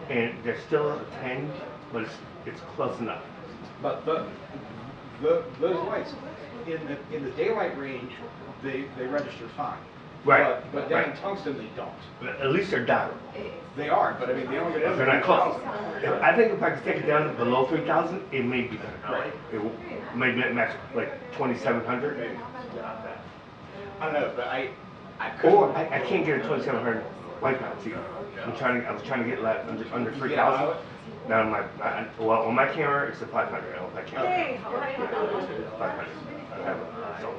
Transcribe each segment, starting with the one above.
and there's still a tinge, but it's close enough. But those lights in the daylight range, they register fine. Right. But down in tungsten, they don't. But at least they're dialed. They are, but I mean, they don't get They're not close. I think if I could take it down below 3,000, it may be better. Right. It may max like 2,700. Maybe. I don't know, but I couldn't. Or I can't get a 2,700 white balance either. I was trying to get like under 3,000. Now well, on my camera it's a 500. I don't know if I can. Hey, how are you? 500. I have it. So.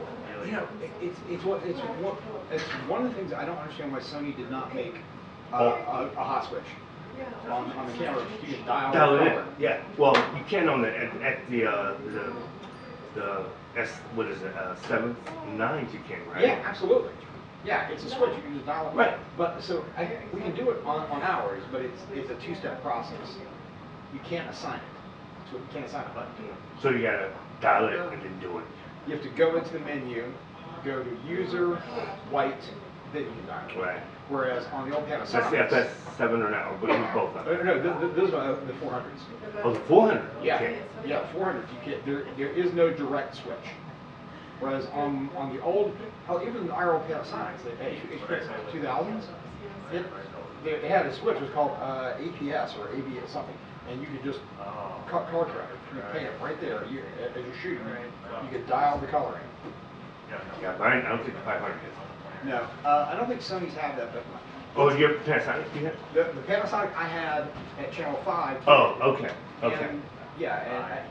You know, it's one of the things I don't understand why Sony did not make a hot switch on the camera. You can dial it in. Yeah. Well, you can on at the what is it 7, 9s you can, right? Yeah, absolutely. Yeah, it's a switch. You can just dial it. Right. But so we can do it on ours, but it's a two-step process. You can't assign it. So you can't assign a button to it. So you gotta dial it and then do it. You have to go into the menu, go to user, white, then you can dial it. Right. Whereas on the old Panasonic. That's the FS7 or not, but use both of them. No, those are the 400s. Oh, the 400? Yeah, Okay. yeah, 400. You get there is no direct switch. Whereas on the old, even the old Panasonics, the 2000s, they had a switch. It was called APS or ABS something, and you could just color correct. You paint it right there. As you're shooting, you could dial the coloring. Yeah, but I don't think the 500 is. No, I don't think Sony's have that, but Oh, you have Panasonic? You have? the Panasonic I had at Channel 5. Oh, okay. Okay. And, yeah,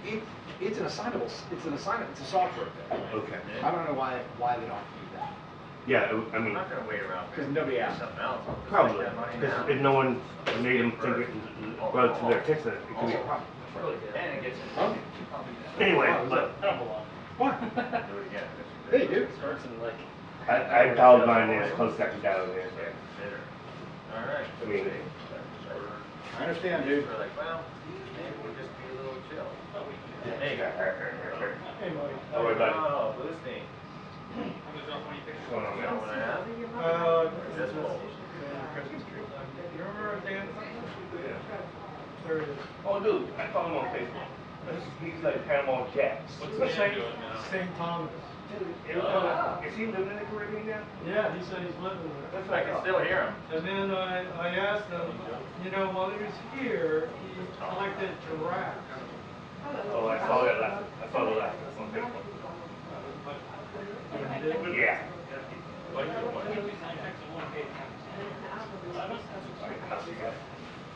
and it's an assignable. It's a software thing. Okay. I don't know why they don't do that. Yeah, I mean, I'm not gonna wait around. Because nobody asked. Something else. probably. Because if no one made them think it brought it to their attention, it could be a problem. And it gets. Huh? Anyway, but What? Do it again. Hey, dude. Starts in like. I dialed mine in as close as I could dial it in. All right. I mean, I understand, dude. We're like, well, maybe we'll just be a little chill. hey, Hey, Mike. don't worry about Oh, listening. what's going on, You know man. what I have? This This whole. Christmas tree. You remember Dan? There it is. Oh, dude, I follow him on Facebook. He's like Panama Jacks. What's the St. Thomas. Is he living in the Caribbean now? Yeah, he said he's living there. That's what I can still hear him. And then I asked him, you know, while he was here, he collected giraffes. Oh, I saw that last. I saw the last one on Facebook. Yeah.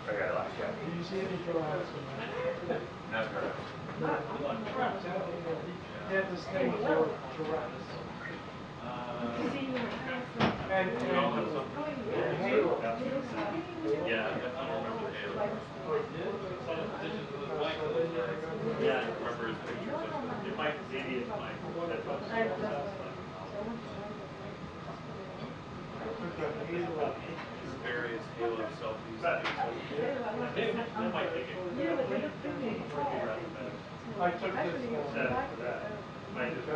I got it last year. Do you see any giraffes in there? Not her. Giraffes, he had this thing for giraffes. And Halo. Yeah, I don't remember the Halo. Yeah, I remember his pictures of them. It might be idiot, Mike. Various Halo selfies. That might take it. I took this Might just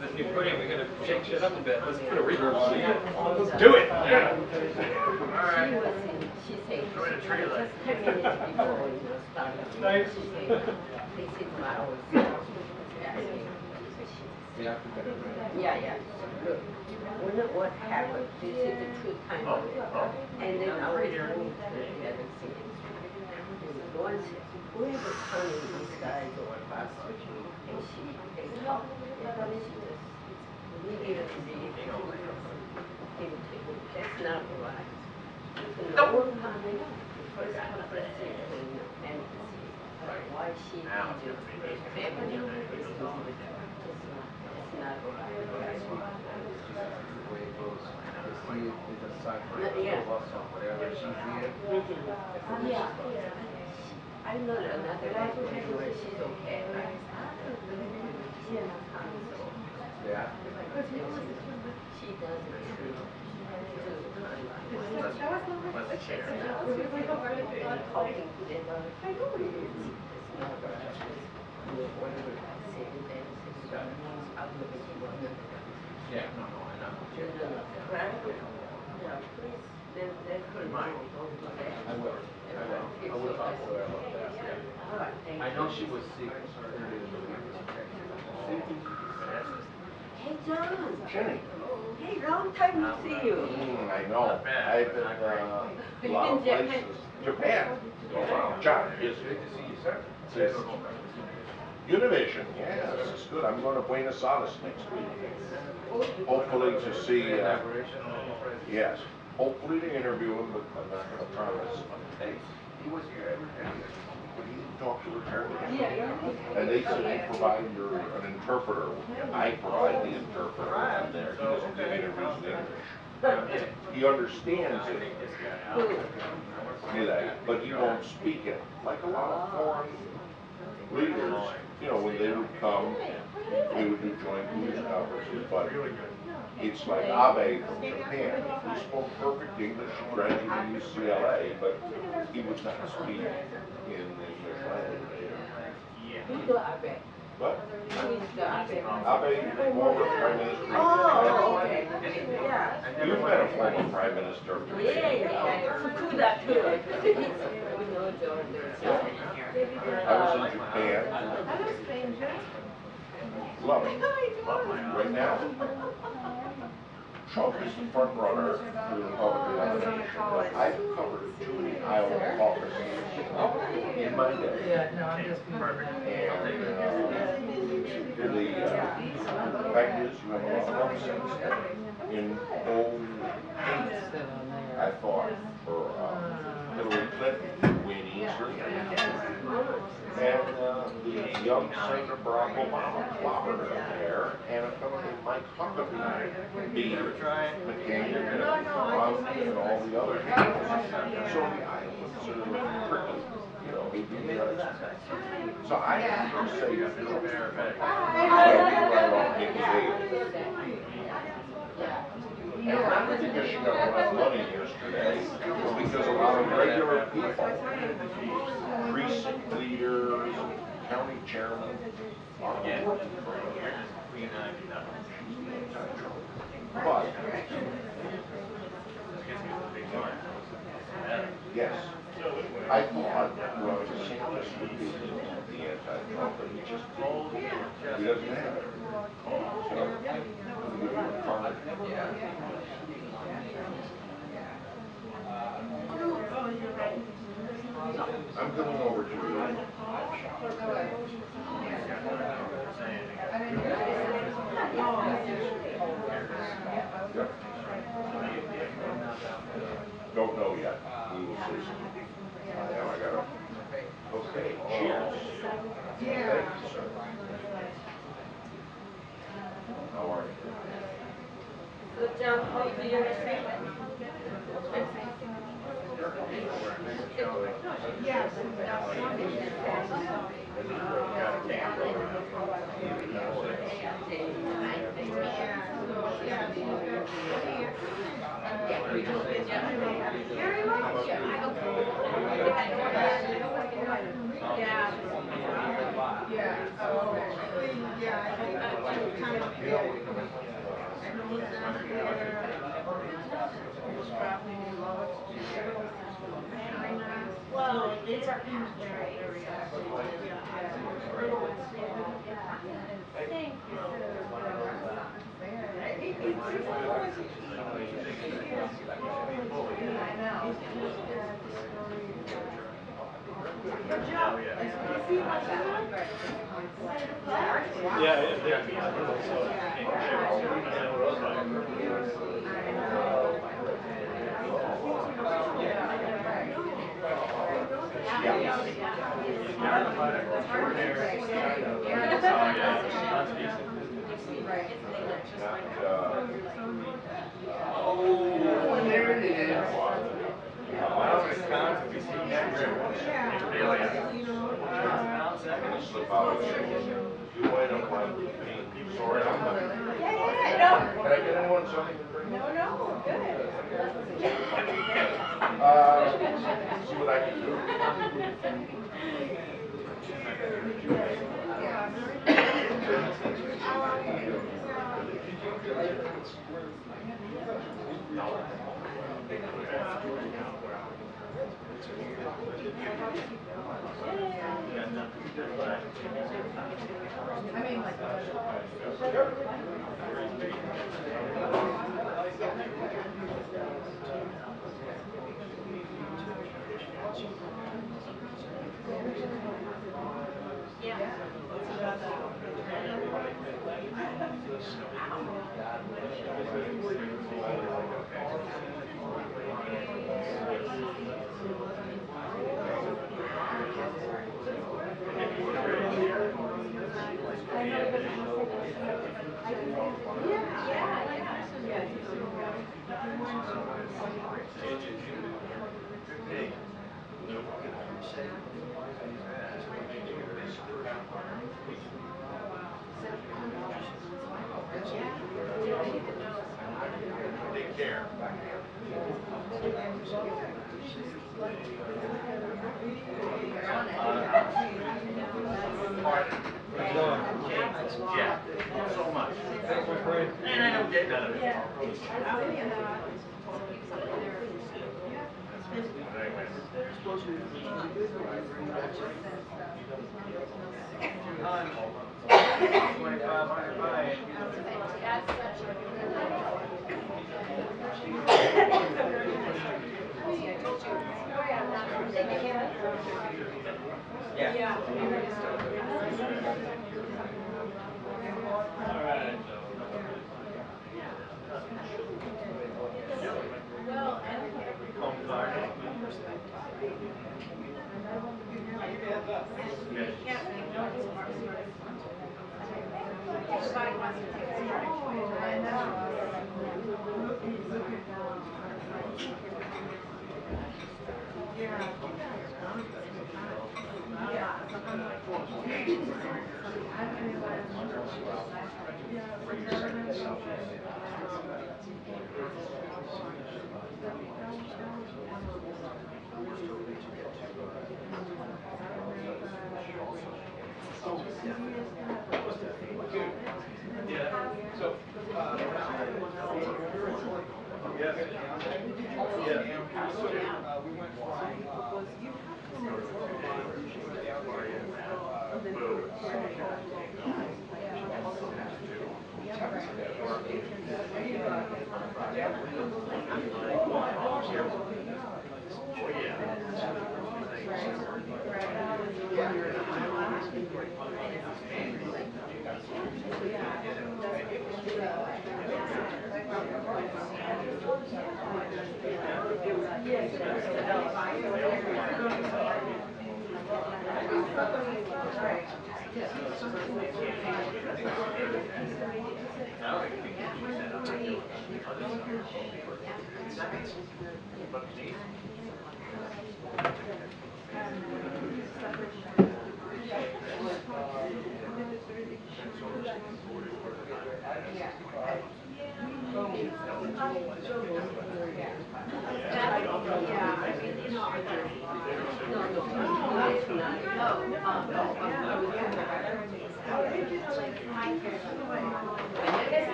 This new pudding, we're gonna shake shit up a bit. Let's put a reverb on it. Let's do it. Yeah. She was in, she said, Go in a tree just like. 10 minutes before, you know, starting. Nice. She said, this is my old self. Yeah. Look, what happened, this is the true time of it. And then I was moved to the other city. Once, we were telling these guys over past, and they talked, and then she just, we needed to be, that's not right. The one time, first conversation, and why she needed family, it's not right. Yeah. I know another lady where she's okay. She doesn't talking to them. Right? Yeah, please, let her know over there. I will. I will talk to her about that. All right, thank you. I know she was sick. Hey, John. Jenny. Hey, long time no see you. I know. I've been a lot of Japan? places. Japan. Oh, wow. John, is good to see you, sir. Univision, yeah, this is good. I'm going to Buenos Aires next week. Hopefully to see, yes, hopefully to interview him, but I'm not going to promise. Hey, he was here. When you talk to her, and they said they provide an interpreter. I provide the interpreter on there. He doesn't give interviews in English. He understands it, but he won't speak it. Like a lot of foreign leaders, you know, when they would come, we would do joint news conferences, but it's like Abe from Japan. He spoke perfect English, graduated UCLA, but he would not speak in the English language. Who's the Abe? But Who is the Abe? Abe, former Prime Minister. Oh, okay. Yeah. You've met a former Prime Minister of Japan. Yeah. Fukuda too. We know Jordan. I was in Japan. Love it. Right now, Trump is the front runner for the Republican nomination. I've covered too many Iowa caucuses in my day. Yeah, no, I'm just. And the fact is, you have a lot of upsets. In 2008, I thought for Hillary Clinton to win easily. And the young Senator Barack Obama clobbered her there, and a fellow named Mike Huckabee beat McCain and Romney and all the other candidates. So the Iowans are tricky, you know, they do the unexpected. So I have to say, right off Nikki Haley. And not because she got a lot of money yesterday, it's because a lot of regular people, precinct leaders, county chairmen, are working for her. But, yes, I thought, well, DeSantis would be the anti-Trump, but he just, he doesn't have it. So, I'm going over to you. Don't know yet. We will see. Now I gotta. Okay, cheers. Thank you, sir. How are you? Good job. How do you receive? Yes. Well, it's our very, very thank you. Oh, there it is. Slip out here. You might have liked me. Sorry, I'm not. Can I get anyone something to drink? No, good. See what I can do. Take care. Yeah, so much. Thanks, my friend. And I don't get none of it. Yeah.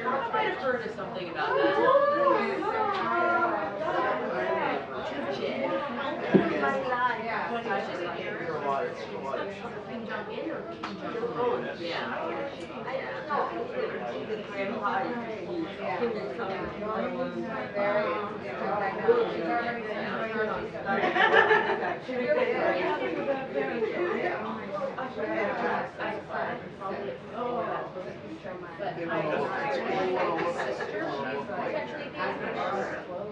I might have heard of something about that.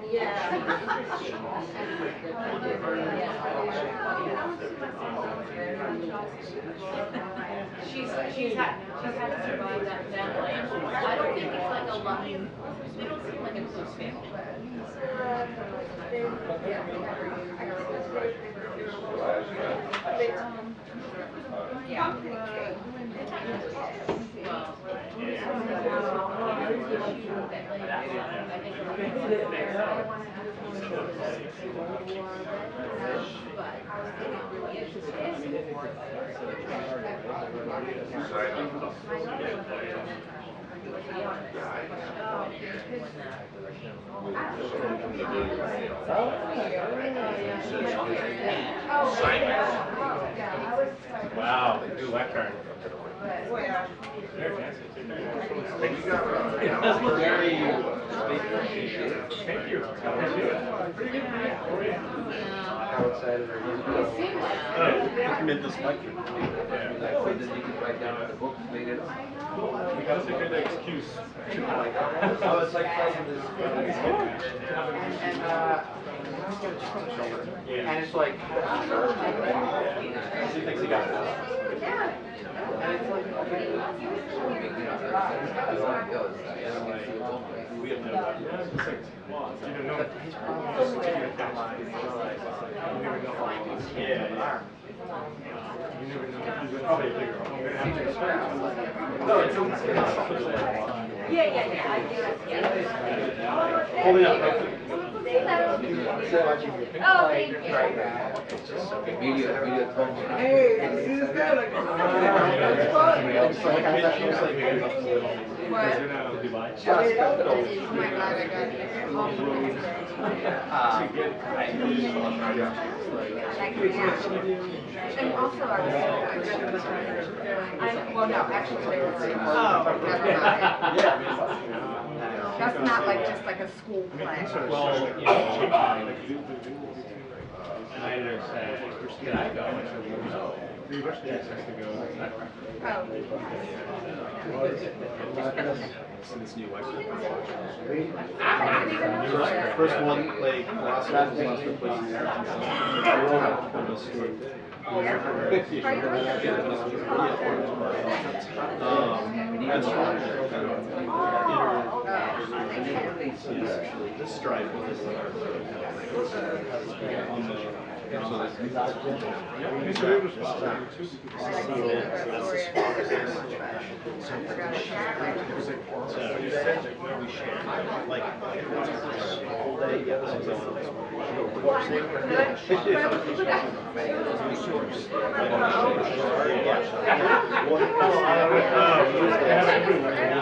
She's had to survive that family. I don't think it's like a line. They don't seem like a close family. Wow, ooh, that card. It does look very thank you. How excited are you? Document this lecture. Then you can write down the book made it up. That's a good excuse. Oh, it's like playing this. And it's like. She thinks he got it. And it's like, okay, We have no doubt. You don't know. but his problem is to get that line. Yeah. You never know. He's probably a bigger one. No, it's Yeah, I do. Holding up. Oh, thank you. Media talk. Hey, see this guy? Like, that's fun. What? Dubai. Oh my God, I got it. And also, I was well, no, actually, they were saying, oh, never mind. That's not like just like a school play. Well, you know, and I said, can I go? I said, no. We rushed the access to go. Oh. This new wife. First one, like, last one was last This stripe was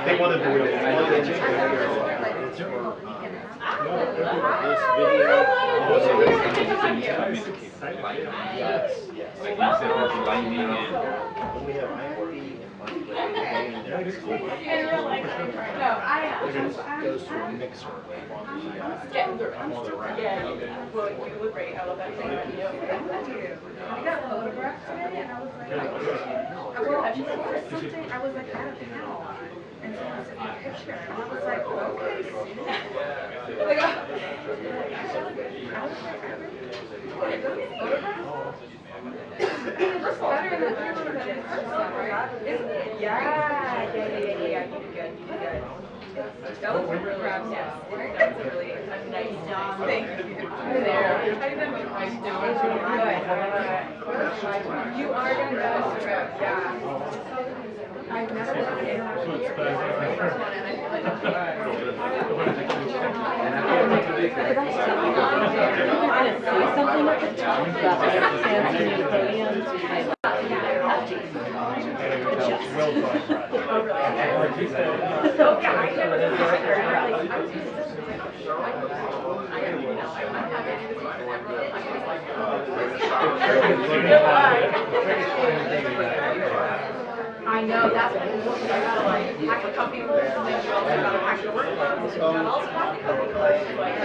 they wanted to goes to a mixer. Well, you look great. I love that thing. I got photographed today, and I was like, well, I just for something. I was like out of town, and someone sent me a picture, and I was like, okay. Like, I was like, it looks better than the picture that in person, right? Isn't it? Yeah. You did good. That was really rough. Yes. That's a really nice job. Thank you. Hi there. How you been? Nice doing. Good. You are going to go this trip. Yeah. I've never done an international year. This is my first one, and I feel like something at the top about the fancy podiums. So yeah, I never did I know, that's what it is. I gotta like pack a company list, and then you also gotta pack your work clothes, and you also pack the company list. Like,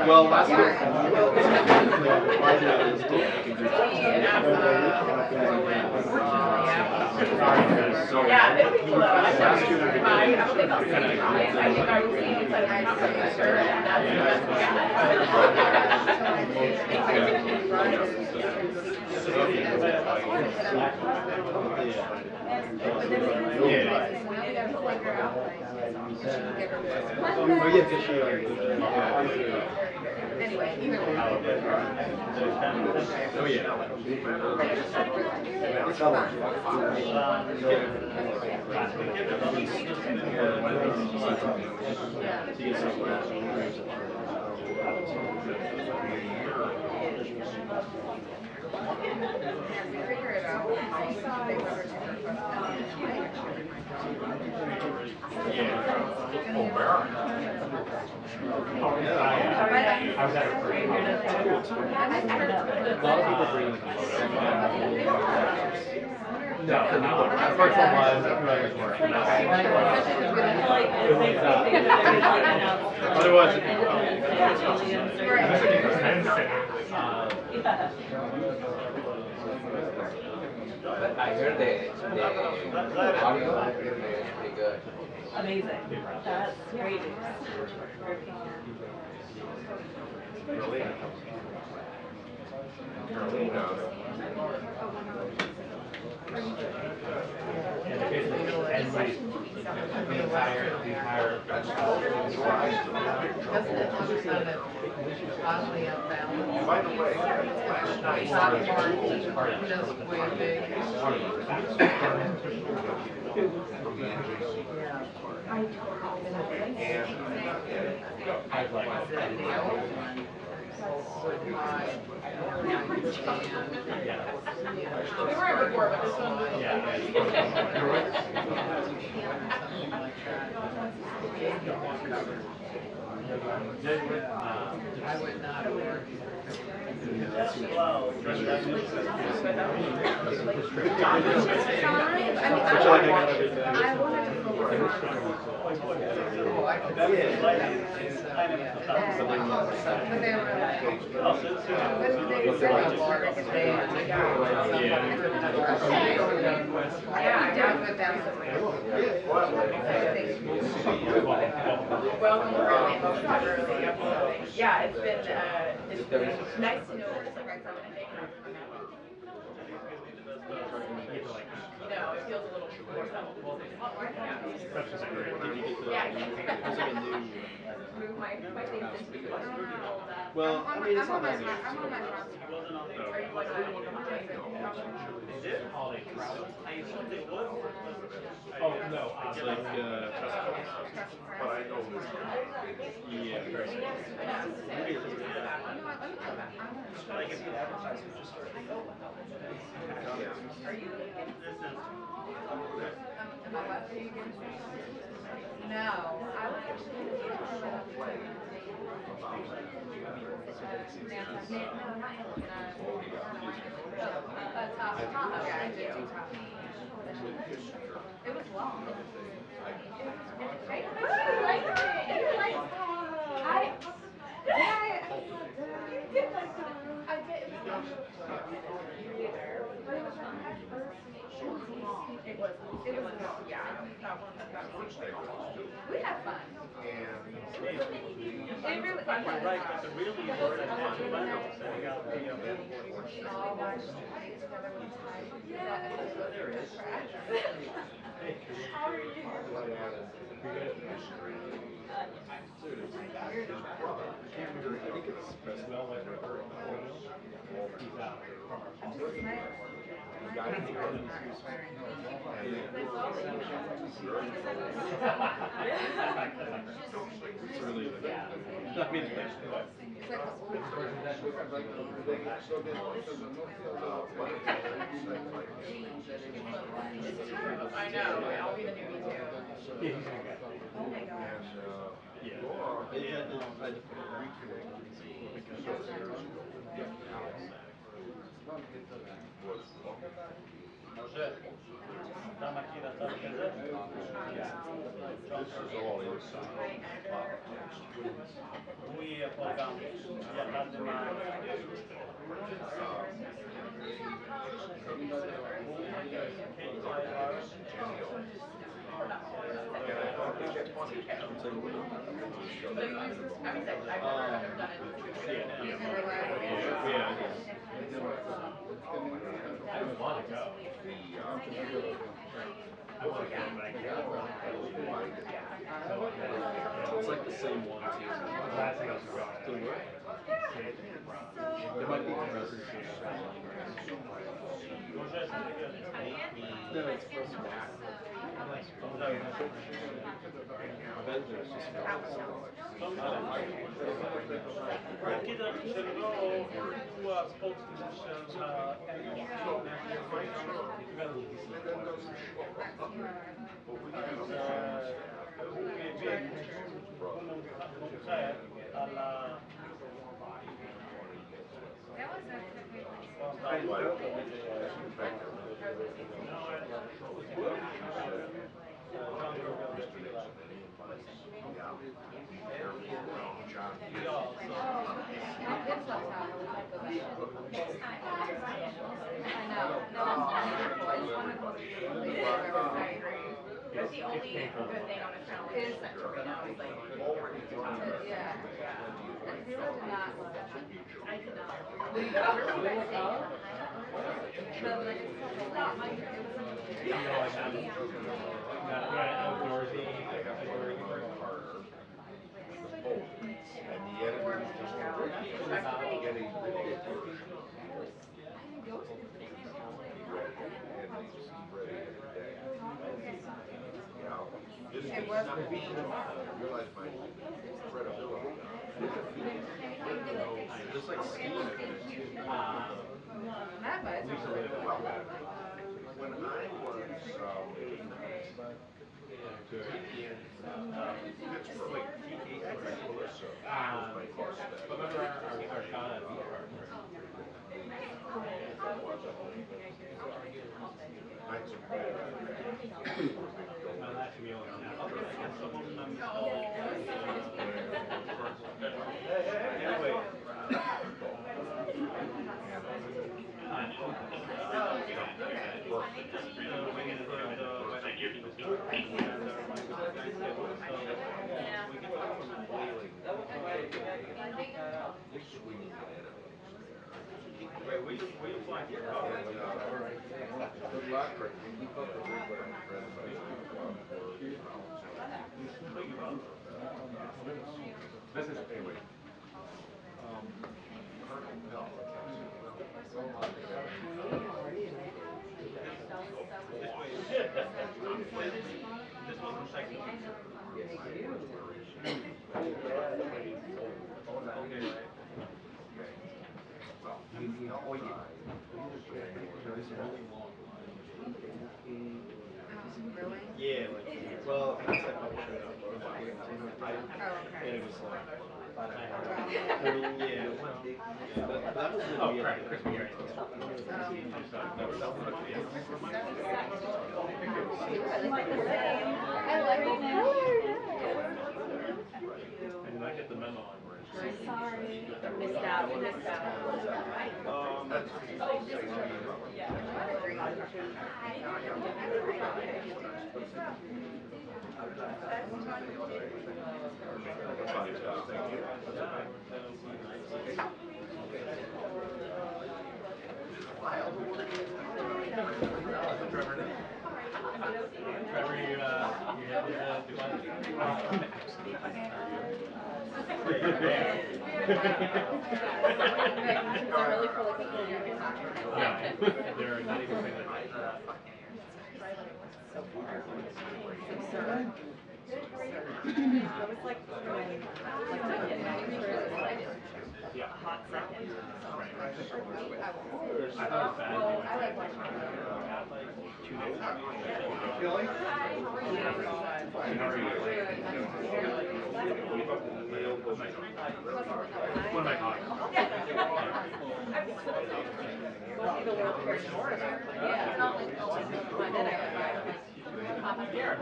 Well, last year. Yeah, it's people though. I don't think I'll see it. I think I will see it, but I'm not really sure. Oh, yeah, this year. Anyway, either way. Oh, yeah. I was at a parade. A lot of people bring no, the first one was a few others weren't. Otherwise, But I heard the audio is pretty good. Amazing. That's great news. By the way, last night, We were before, but this one was. I would not work. Welcome early, absolutely. Yeah, it's been nice to know where it's like from a day. No, it feels a little more settled. Yeah. Move my things into the Well, I mean, it's not that I'm on my front. Are you like oh, no. it's like, but I know this. yeah, maybe it's Are you? Am I left? No, I was actually no, not Tahoe. Yeah, I did do Tahoe. It was long. It was long, yeah. We had fun. It They really, You're right, but the real evil is that Michael setting out the billboard. There is. How are you? I know, I'll be the newbie too. Oh my gosh. Może ta makina tam This is all inside. wuje program, ja każdy ma It's like the same one too. Last thing else we're going. Didn't work. There might be compressors. No, it's for smart. Avengers just Kiedy obserwował była spotkania alla That's the only good thing on the channel is that right now is like, yeah. And he was not, I did not. And the editors just getting this It was I realized my credibility. just like steam. Not much. When I was Pittsburgh, Melissa was my guest Wait, we flying here. Good luck, Rick. Keep up the good work, friend. This is anyway. This was the second one. Yeah, like, well, I said and it was like, yeah, but that was the Crap, crispy here. I like the color. And I get the memo on where it's. Sorry. Missed out, missed out. Thank you. really for like a whole weekend? No, they're not even saying that. It was like Yeah. a hot second. I thought it was bad. I like watching 2 days. Billy? One of my colleagues. The World Fair Tour. Yeah. It's not like, oh, and then I went by, like, Papa Bear.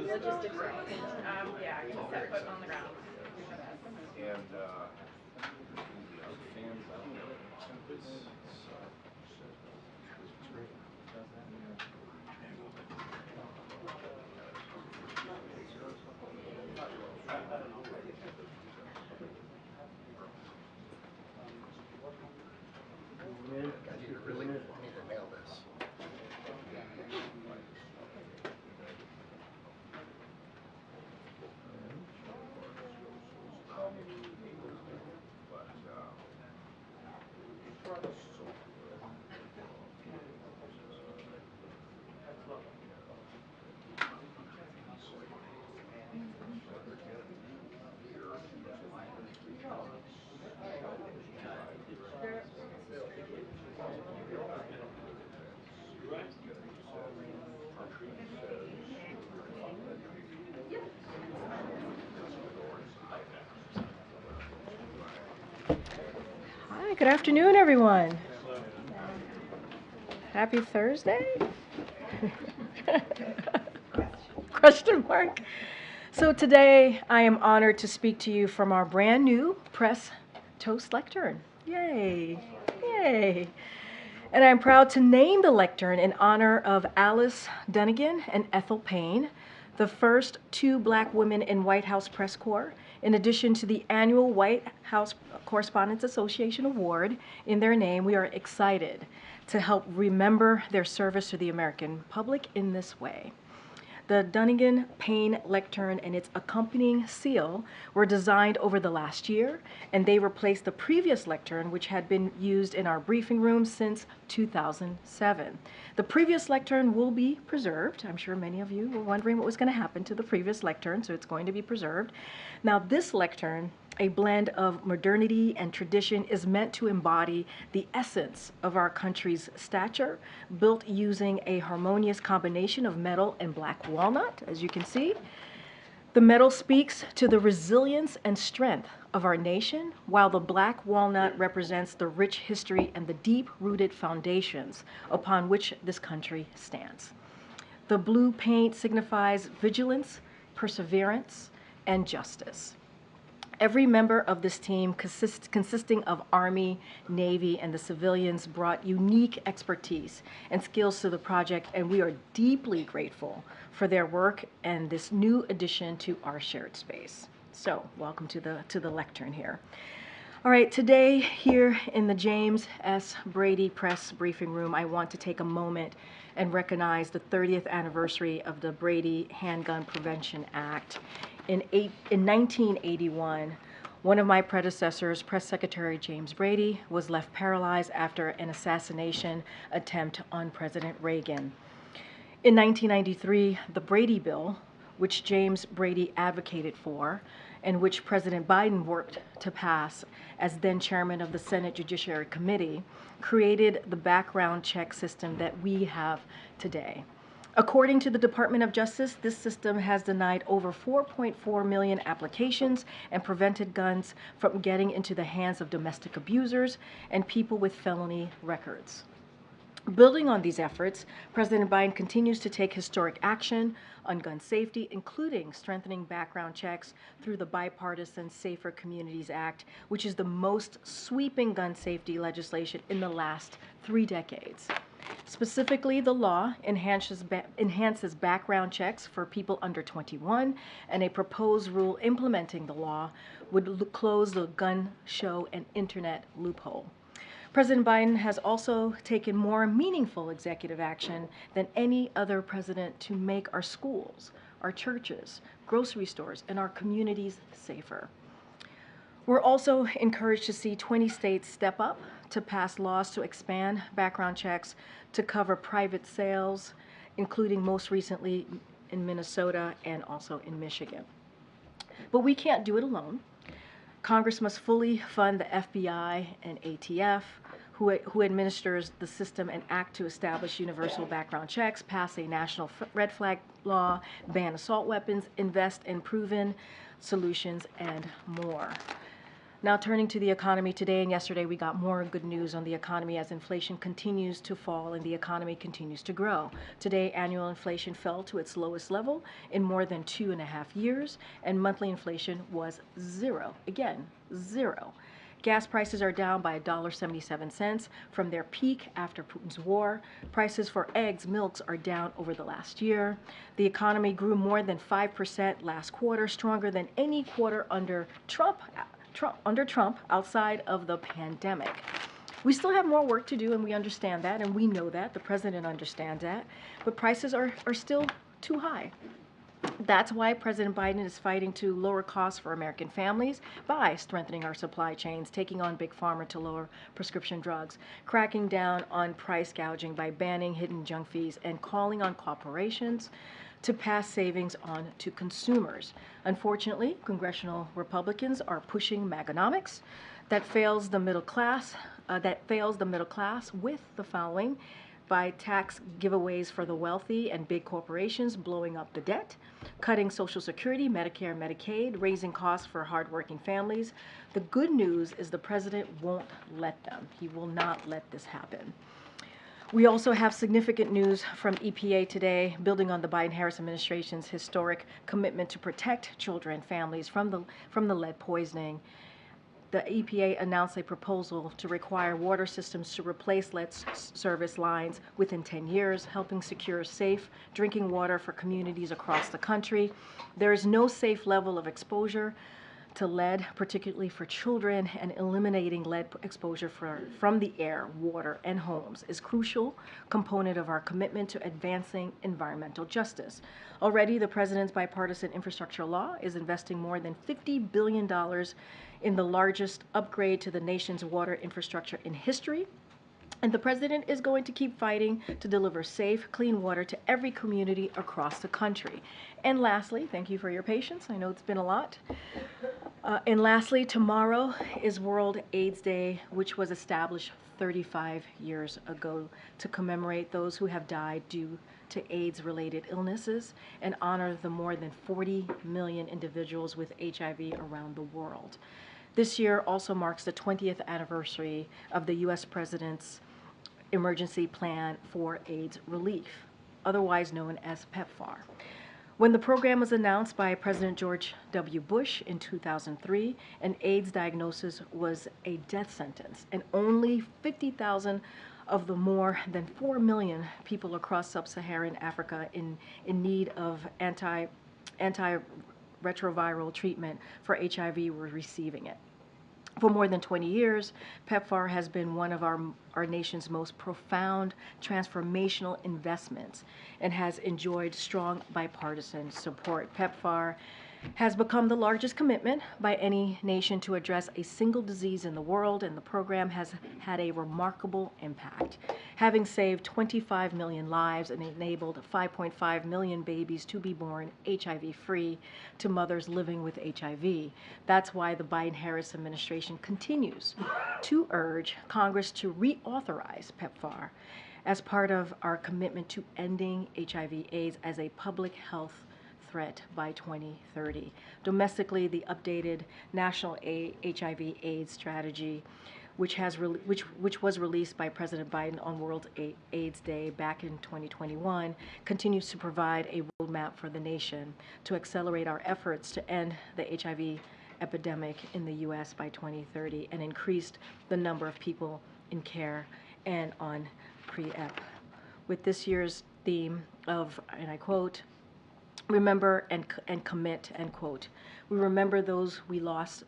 Logistics. Yeah, I can set foot on the ground. And, I need to nail this. Hi, good afternoon, everyone. Happy Thursday? Question mark. So today I am honored to speak to you from our brand new press toast lectern. Yay, yay. And I'm proud to name the lectern in honor of Alice Dunnigan and Ethel Payne, the first 2 Black women in White House Press Corps, in addition to the annual White House Correspondents Association Award in their name. We are excited to help remember their service to the American public in this way. The Dunnigan-Payne lectern and its accompanying seal were designed over the last year, and they replaced the previous lectern, which had been used in our briefing room since 2007. The previous lectern will be preserved. I'm sure many of you were wondering what was going to happen to the previous lectern, so it's going to be preserved. Now, this lectern, a blend of modernity and tradition, is meant to embody the essence of our country's stature, built using a harmonious combination of metal and black walnut, as you can see. The metal speaks to the resilience and strength of our nation, while the black walnut represents the rich history and the deep-rooted foundations upon which this country stands. The blue paint signifies vigilance, perseverance, and justice. Every member of this team, consisting of Army, Navy, and the civilians, brought unique expertise and skills to the project, and we are deeply grateful for their work and this new addition to our shared space. So, welcome to the lectern here. All right, today here in the James S. Brady Press Briefing Room, I want to take a moment and recognize the 30th anniversary of the Brady Handgun Prevention Act. In 1981, one of my predecessors, Press Secretary James Brady, was left paralyzed after an assassination attempt on President Reagan. In 1993, the Brady Bill, which James Brady advocated for, and which President Biden worked to pass as then chairman of the Senate Judiciary Committee, created the background check system that we have today. According to the Department of Justice, this system has denied over 4.4 million applications and prevented guns from getting into the hands of domestic abusers and people with felony records. Building on these efforts, President Biden continues to take historic action on gun safety, including strengthening background checks through the bipartisan Safer Communities Act, which is the most sweeping gun safety legislation in the last 3 decades. Specifically, the law enhances background checks for people under 21, and a proposed rule implementing the law would close the gun show and internet loophole. President Biden has also taken more meaningful executive action than any other president to make our schools, our churches, grocery stores, and our communities safer. We're also encouraged to see 20 states step up to pass laws to expand background checks to cover private sales, including most recently in Minnesota and also in Michigan. But we can't do it alone. Congress must fully fund the FBI and ATF, who administers the system, and act to establish universal background checks, pass a national red flag law, ban assault weapons, invest in proven solutions, and more. Now turning to the economy, today and yesterday we got more good news on the economy as inflation continues to fall and the economy continues to grow. Today, annual inflation fell to its lowest level in more than 2.5 years, and monthly inflation was zero. Again, zero. Gas prices are down by $1.77 from their peak after Putin's war. Prices for eggs, milks are down over the last year. The economy grew more than 5% last quarter, stronger than any quarter under Trump outside of the pandemic. We still have more work to do, and we understand that, and we know that. The president understands that, but prices are still too high. That's why President Biden is fighting to lower costs for American families by strengthening our supply chains, taking on Big Pharma to lower prescription drugs, cracking down on price gouging by banning hidden junk fees, and calling on corporations to pass savings on to consumers. Unfortunately, congressional Republicans are pushing Maganomics that fails the middle class with the following: by tax giveaways for the wealthy and big corporations, blowing up the debt, cutting Social Security, Medicare, and Medicaid, raising costs for hardworking families. The good news is the president won't let them. He will not let this happen. We also have significant news from EPA today, building on the Biden-Harris administration's historic commitment to protect children and families from the lead poisoning. The EPA announced a proposal to require water systems to replace lead service lines within 10 years, helping secure safe drinking water for communities across the country. There is no safe level of exposure to lead, particularly for children, and eliminating lead exposure from the air, water, and homes is a crucial component of our commitment to advancing environmental justice. Already, the president's bipartisan infrastructure law is investing more than $50 billion in the largest upgrade to the nation's water infrastructure in history. And the president is going to keep fighting to deliver safe, clean water to every community across the country. And lastly, thank you for your patience. I know it's been a lot. And lastly, tomorrow is World AIDS Day, which was established 35 years ago to commemorate those who have died due to AIDS-related illnesses and honor the more than 40 million individuals with HIV around the world. This year also marks the 20th anniversary of the U.S. President's Emergency Plan for AIDS Relief, otherwise known as PEPFAR. When the program was announced by President George W. Bush in 2003, an AIDS diagnosis was a death sentence, and only 50,000 of the more than 4 million people across sub-Saharan Africa in need of antiretroviral treatment for HIV were receiving it. For more than 20 years, PEPFAR has been one of our nation's most profound transformational investments and has enjoyed strong bipartisan support. PEPFAR has become the largest commitment by any nation to address a single disease in the world, and the program has had a remarkable impact, having saved 25 million lives and enabled 5.5 million babies to be born HIV-free to mothers living with HIV. That's why the Biden-Harris administration continues to urge Congress to reauthorize PEPFAR as part of our commitment to ending HIV/AIDS as a public health threat by 2030. Domestically, the updated National HIV/AIDS Strategy, which was released by President Biden on World AIDS Day back in 2021, continues to provide a roadmap for the nation to accelerate our efforts to end the HIV epidemic in the U.S. by 2030 and increase the number of people in care and on pre-ep. With this year's theme of, and I quote, "Remember and commit," end quote. We remember those we lost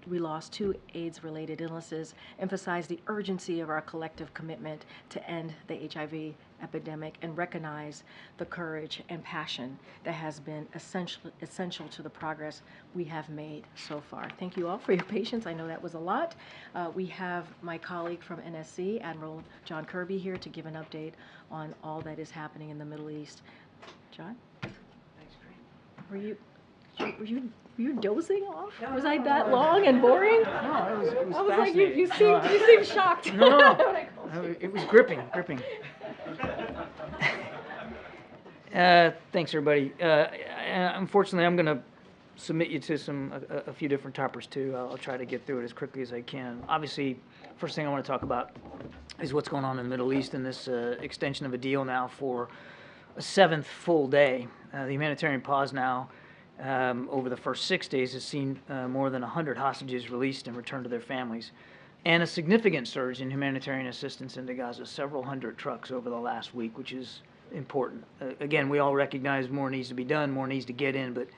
we lost 2 AIDS-related illnesses, emphasize the urgency of our collective commitment to end the HIV epidemic and recognize the courage and passion that has been essential to the progress we have made so far. Thank you all for your patience. I know that was a lot. We have my colleague from NSC, Admiral John Kirby, here to give an update on all that is happening in the Middle East. John? Thanks, Karine. Were you dozing off? Was I that long and boring? No, it was I was like, fascinating. you seemed shocked. No. It was gripping. Thanks, everybody. Unfortunately, I'm going to submit you to a few different topics, too. I'll try to get through it as quickly as I can. Obviously, first thing I want to talk about is what's going on in the Middle East and this extension of a deal now for a 7th full day. The humanitarian pause now over the first 6 days has seen more than 100 hostages released and returned to their families, and a significant surge in humanitarian assistance into Gaza, several hundred trucks over the last week, which is important. Again, we all recognize more needs to be done, more needs to get in, but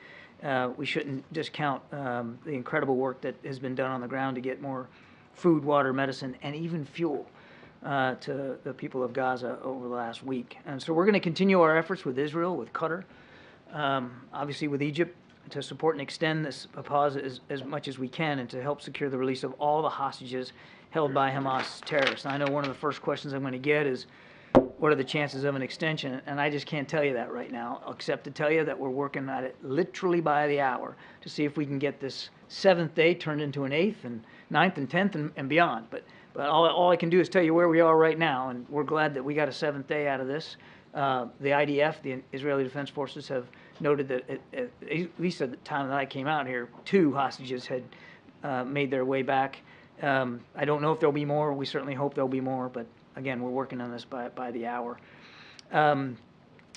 we shouldn't discount the incredible work that has been done on the ground to get more food, water, medicine, and even fuel to the people of Gaza over the last week. And so we're going to continue our efforts with Israel, with Qatar, obviously with Egypt, to support and extend this pause as much as we can and to help secure the release of all the hostages held by Hamas terrorists. I know one of the first questions I'm going to get is, what are the chances of an extension? And I just can't tell you that right now, except to tell you that we're working at it literally by the hour to see if we can get this 7th day turned into an 8th and 9th and 10th and beyond. But all I can do is tell you where we are right now, and we're glad that we got a 7th day out of this. The IDF, the Israeli Defense Forces, have noted that at least at the time that I came out here, 2 hostages had made their way back. I don't know if there'll be more. We certainly hope there'll be more, but again, we're working on this by the hour. And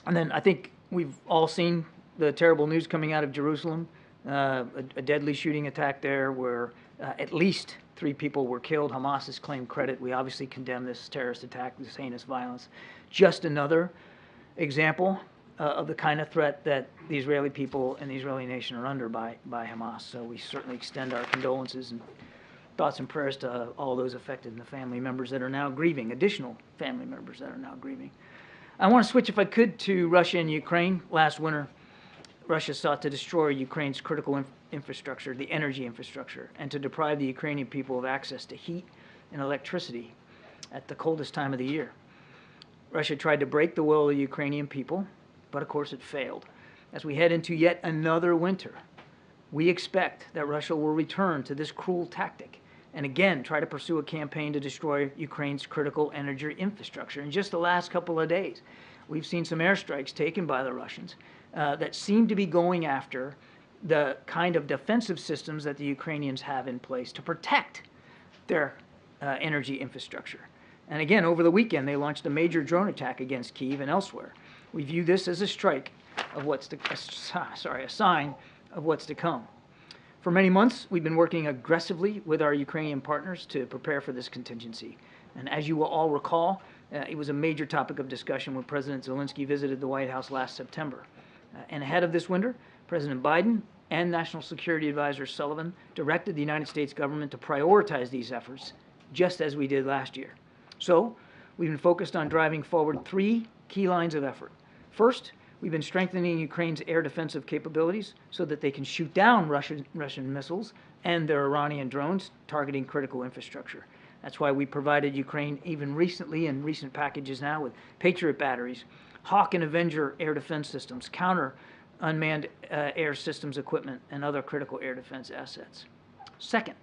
then I think we've all seen the terrible news coming out of Jerusalem, a deadly shooting attack there where at least 3 people were killed. Hamas has claimed credit. We obviously condemn this terrorist attack, this heinous violence. Just another example of the kind of threat that the Israeli people and the Israeli nation are under by Hamas. So we certainly extend our condolences and thoughts and prayers to all those affected and the family members that are now grieving, additional family members that are now grieving. I want to switch, if I could, to Russia and Ukraine. Last winter, Russia sought to destroy Ukraine's critical infrastructure, the energy infrastructure, and to deprive the Ukrainian people of access to heat and electricity at the coldest time of the year. Russia tried to break the will of the Ukrainian people, but of course it failed. As we head into yet another winter, we expect that Russia will return to this cruel tactic and again try to pursue a campaign to destroy Ukraine's critical energy infrastructure. In just the last couple of days, we've seen some airstrikes taken by the Russians that seem to be going after the kind of defensive systems that the Ukrainians have in place to protect their energy infrastructure. And again, over the weekend, they launched a major drone attack against Kyiv and elsewhere. We view this as a strike of a sign of what's to come. For many months, we've been working aggressively with our Ukrainian partners to prepare for this contingency. And as you will all recall, it was a major topic of discussion when President Zelensky visited the White House last September. And ahead of this winter, President Biden and National Security Advisor Sullivan directed the United States government to prioritize these efforts, just as we did last year. So, we've been focused on driving forward 3 key lines of effort. First, we've been strengthening Ukraine's air defensive capabilities so that they can shoot down Russian missiles and their Iranian drones targeting critical infrastructure. That's why we provided Ukraine even recently, in recent packages now, with Patriot batteries, Hawk and Avenger air defense systems, counter unmanned air systems equipment, and other critical air defense assets. Second,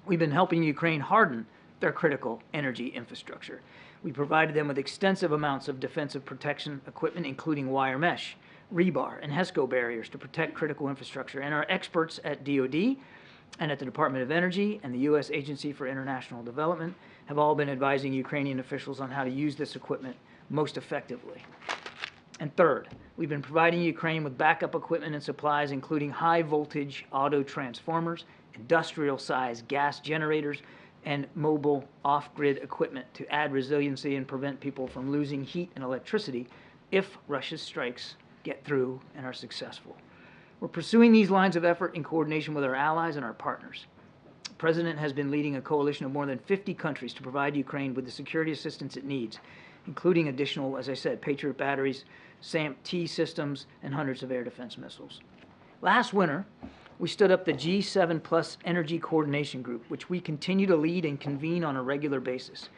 we've been helping Ukraine harden their critical energy infrastructure. We provided them with extensive amounts of defensive protection equipment, including wire mesh, rebar, and HESCO barriers to protect critical infrastructure. And our experts at DoD and at the Department of Energy and the U.S. Agency for International Development have all been advising Ukrainian officials on how to use this equipment most effectively. And third, we've been providing Ukraine with backup equipment and supplies, including high-voltage auto transformers, industrial-sized gas generators, and mobile off-grid equipment to add resiliency and prevent people from losing heat and electricity if Russia's strikes get through and are successful. We're pursuing these lines of effort in coordination with our allies and our partners. President has been leading a coalition of more than 50 countries to provide Ukraine with the security assistance it needs, including additional, as I said, Patriot batteries, SAMP-T systems, and hundreds of air defense missiles. Last winter, we stood up the G7 Plus Energy Coordination Group, which we continue to lead and convene on a regular basis.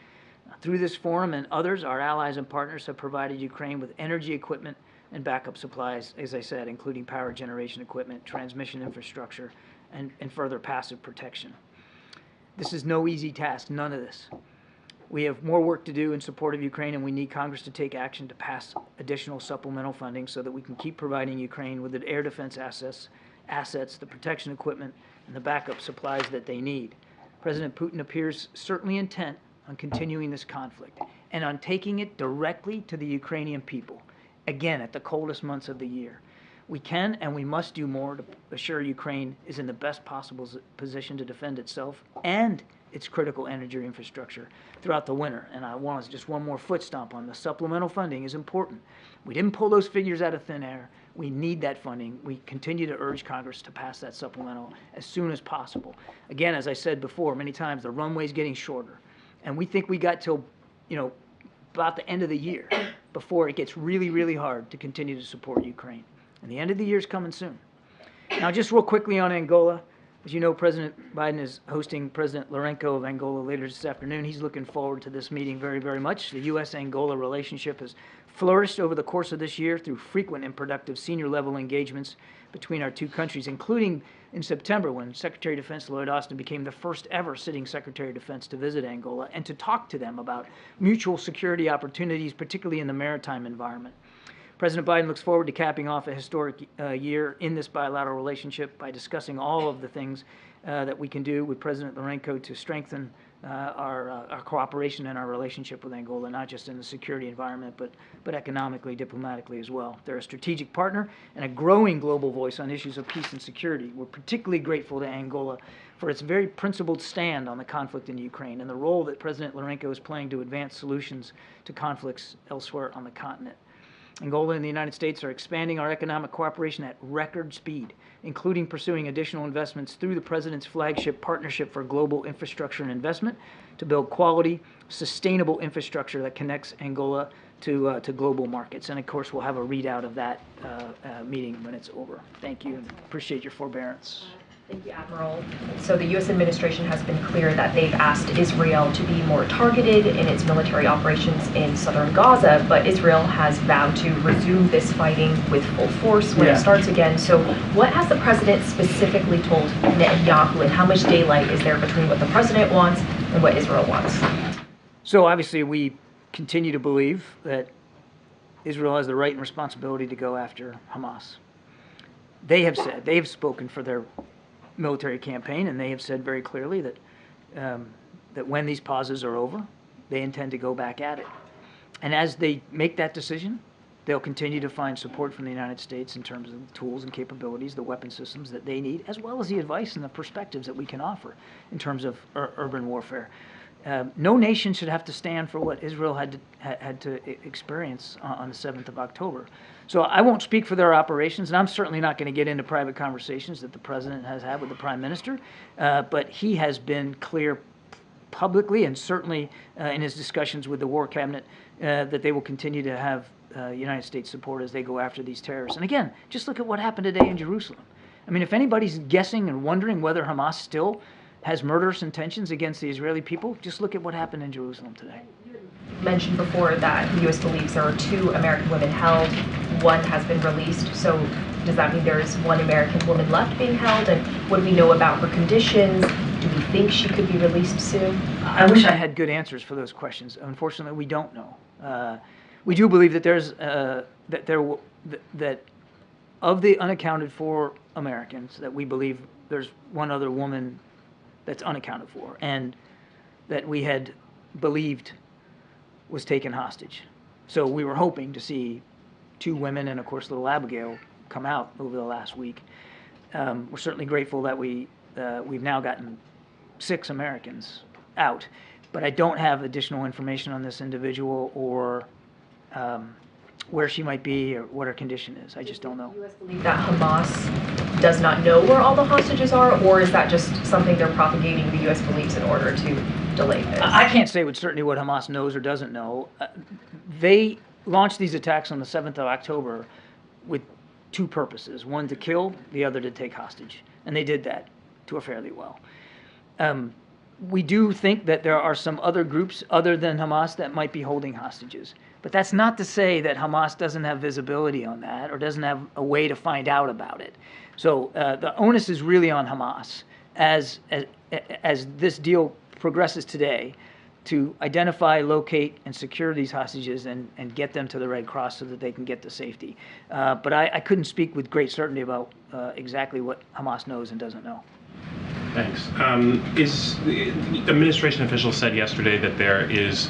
Through this forum and others, our allies and partners have provided Ukraine with energy equipment and backup supplies, as I said, including power generation equipment, transmission infrastructure, and further passive protection. This is no easy task, none of this. We have more work to do in support of Ukraine, and we need Congress to take action to pass additional supplemental funding so that we can keep providing Ukraine with the air defense assets, the protection equipment, and the backup supplies that they need. President Putin appears certainly intent on continuing this conflict and on taking it directly to the Ukrainian people, again at the coldest months of the year. We can and we must do more to assure Ukraine is in the best possible position to defend itself and its critical energy infrastructure throughout the winter. And I want just one more foot stomp on the supplemental funding is important. We didn't pull those figures out of thin air. We need that funding. We continue to urge Congress to pass that supplemental as soon as possible. Again, as I said before many times, the runway's getting shorter. And we think we got till, about the end of the year before it gets really, really hard to continue to support Ukraine. And the end of the year is coming soon. Now, just real quickly on Angola. As you know, President Biden is hosting President Lourenço of Angola later this afternoon. He's looking forward to this meeting very, very much. The U.S.-Angola relationship has flourished over the course of this year through frequent and productive senior-level engagements between our two countries, including in September when Secretary of Defense Lloyd Austin became the first ever sitting Secretary of Defense to visit Angola and to talk to them about mutual security opportunities, particularly in the maritime environment. President Biden looks forward to capping off a historic year in this bilateral relationship by discussing all of the things that we can do with President Lourenço to strengthen our cooperation and our relationship with Angola, not just in the security environment, but economically, diplomatically as well. They're a strategic partner and a growing global voice on issues of peace and security. We're particularly grateful to Angola for its very principled stand on the conflict in Ukraine and the role that President Lourenço is playing to advance solutions to conflicts elsewhere on the continent. Angola and the United States are expanding our economic cooperation at record speed, including pursuing additional investments through the President's flagship Partnership for Global Infrastructure and Investment to build quality, sustainable infrastructure that connects Angola to global markets. And of course, we'll have a readout of that meeting when it's over. Thank you, and appreciate your forbearance. Thank you, Admiral. So the U.S. administration has been clear that they've asked Israel to be more targeted in its military operations in southern Gaza, but Israel has vowed to resume this fighting with full force when it starts again. So what has the president specifically told Netanyahu, and how much daylight is there between what the president wants and what Israel wants? So obviously we continue to believe that Israel has the right and responsibility to go after Hamas. They have said, they have spoken for their military campaign, and they have said very clearly that that when these pauses are over, they intend to go back at it. And as they make that decision, they'll continue to find support from the United States in terms of the tools and capabilities, the weapon systems that they need, as well as the advice and the perspectives that we can offer in terms of urban warfare. No nation should have to stand for what Israel had to experience on the 7th of October. So I won't speak for their operations, and I'm certainly not going to get into private conversations that the president has had with the prime minister, but he has been clear publicly and certainly in his discussions with the war cabinet that they will continue to have United States support as they go after these terrorists. And again, just look at what happened today in Jerusalem. I mean, if anybody's guessing and wondering whether Hamas still has murderous intentions against the Israeli people, just look at what happened in Jerusalem today. You mentioned before that the U.S. believes there are 2 American women held. One has been released. So does that mean there's 1 American woman left being held? And what do we know about her conditions? Do we think she could be released soon? I wish I had good answers for those questions. Unfortunately, we don't know. We do believe that there's that of the unaccounted for Americans, that we believe there's 1 other woman that's unaccounted for, and that we had believed was taken hostage. So we were hoping to see 2 women and, of course, little Abigail come out over the last week. We're certainly grateful that we've now gotten 6 Americans out, but I don't have additional information on this individual or where she might be or what her condition is. I just don't know. The U.S. believe that Hamas does not know where all the hostages are, or is that just something they're propagating the U.S. believes in order to delay this? I can't say with certainty what Hamas knows or doesn't know. They launched these attacks on the 7th of October with two purposes, one to kill, the other to take hostage. And they did that to a fairly well. We do think that there are some other groups other than Hamas that might be holding hostages. But that's not to say that Hamas doesn't have visibility on that or doesn't have a way to find out about it. So the onus is really on Hamas as this deal progresses today to identify, locate, and secure these hostages and get them to the Red Cross so that they can get to safety. But I couldn't speak with great certainty about exactly what Hamas knows and doesn't know. Thanks. The administration officials said yesterday that there is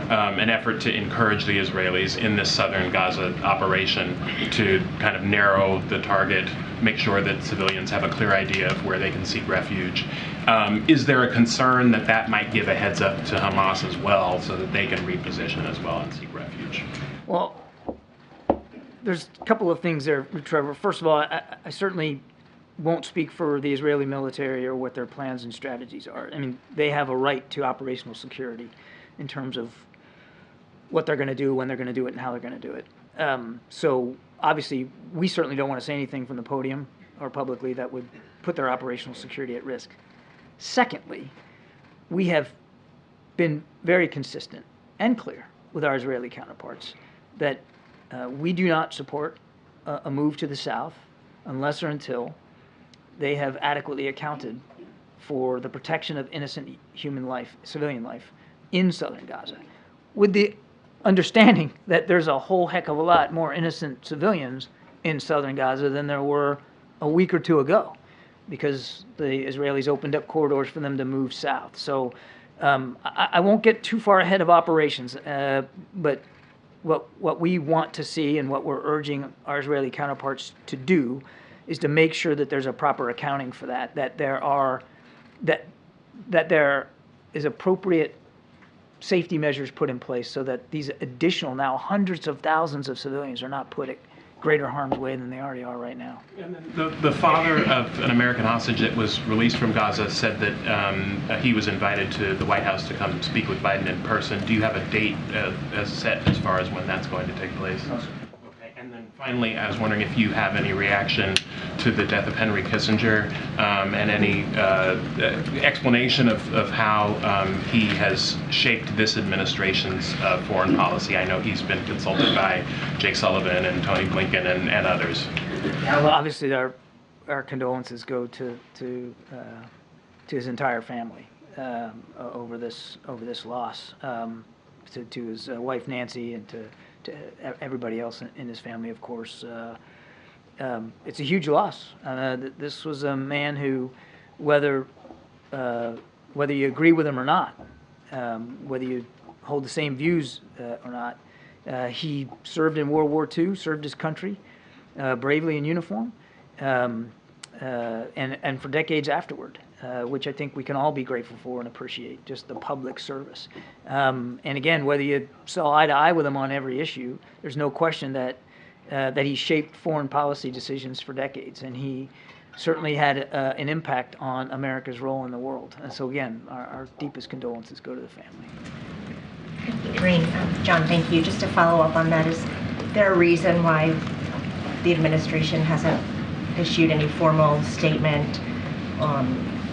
an effort to encourage the Israelis in this southern Gaza operation to kind of narrow the target, make sure that civilians have a clear idea of where they can seek refuge. Is there a concern that that might give a heads up to Hamas as well so that they can reposition as well and seek refuge? Well, there's a couple of things there, Trevor. First of all, I certainly won't speak for the Israeli military or what their plans and strategies are. I mean, they have a right to operational security in terms of what they're going to do, when they're going to do it, and how they're going to do it. So obviously, we certainly don't want to say anything from the podium or publicly that would put their operational security at risk. Secondly, we have been very consistent and clear with our Israeli counterparts that we do not support a move to the south unless or until they have adequately accounted for the protection of innocent human life, civilian life, in southern Gaza, with the understanding that there's a whole heck of a lot more innocent civilians in southern Gaza than there were a week or two ago, because the Israelis opened up corridors for them to move south. So I won't get too far ahead of operations, but what we want to see and what we're urging our Israeli counterparts to do is to make sure that there's a proper accounting for that, that there is appropriate safety measures put in place so that these additional now hundreds of thousands of civilians are not put at greater harm's way than they already are right now. The father of an American hostage that was released from Gaza said that he was invited to the White House to come speak with Biden in person. Do you have a date as set as far as when that's going to take place? No, sir. And then finally, I was wondering if you have any reaction to the death of Henry Kissinger and any explanation of how he has shaped this administration's foreign policy. I know he's been consulted by Jake Sullivan and Tony Blinken and others. Yeah, well, obviously our condolences go to his entire family over this loss, to his wife Nancy and to everybody else in his family, of course. It's a huge loss. This was a man who, whether you agree with him or not, whether you hold the same views or not, he served in World War II, served his country bravely in uniform, and for decades afterward, which I think we can all be grateful for and appreciate, just the public service. And again, whether you saw eye to eye with him on every issue, there's no question that he shaped foreign policy decisions for decades, and he certainly had an impact on America's role in the world. And so again, our deepest condolences go to the family. Karine, John, thank you. Just to follow up on that, is there a reason why the administration hasn't issued any formal statement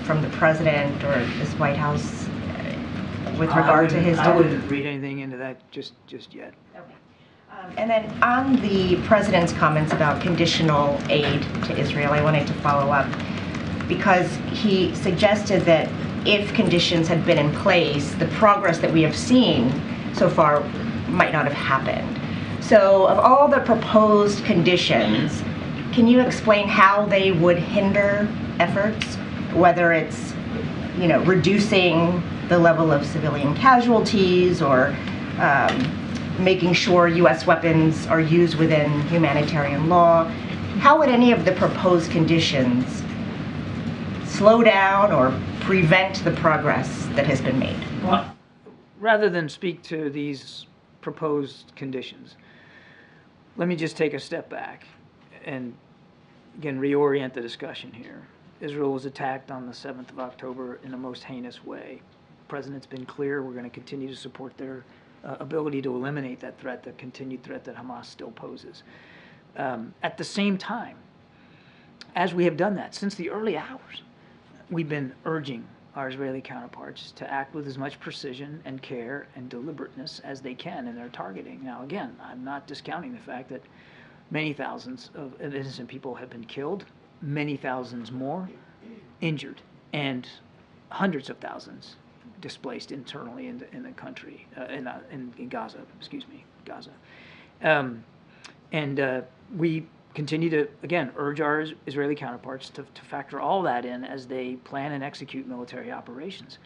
from the president or this White House with regard to his... I wouldn't read anything into that just yet. Okay. And then on the president's comments about conditional aid to Israel, I wanted to follow up because he suggested that if conditions had been in place, the progress that we have seen so far might not have happened. So of all the proposed conditions, can you explain how they would hinder efforts, whether it's, reducing the level of civilian casualties or making sure U.S. weapons are used within humanitarian law? How would any of the proposed conditions slow down or prevent the progress that has been made? Well, rather than speak to these proposed conditions, let me just take a step back and again, reorient the discussion here. Israel was attacked on the 7th of October in the most heinous way. The president's been clear, we're going to continue to support their ability to eliminate that threat, the continued threat that Hamas still poses. At the same time, as we have done that since the early hours, we've been urging our Israeli counterparts to act with as much precision and care and deliberateness as they can in their targeting. Now, again, I'm not discounting the fact that many thousands of innocent people have been killed, many thousands more injured, and hundreds of thousands displaced internally in the country, in Gaza, Gaza. We continue to, again, urge our Israeli counterparts to factor all that in as they plan and execute military operations.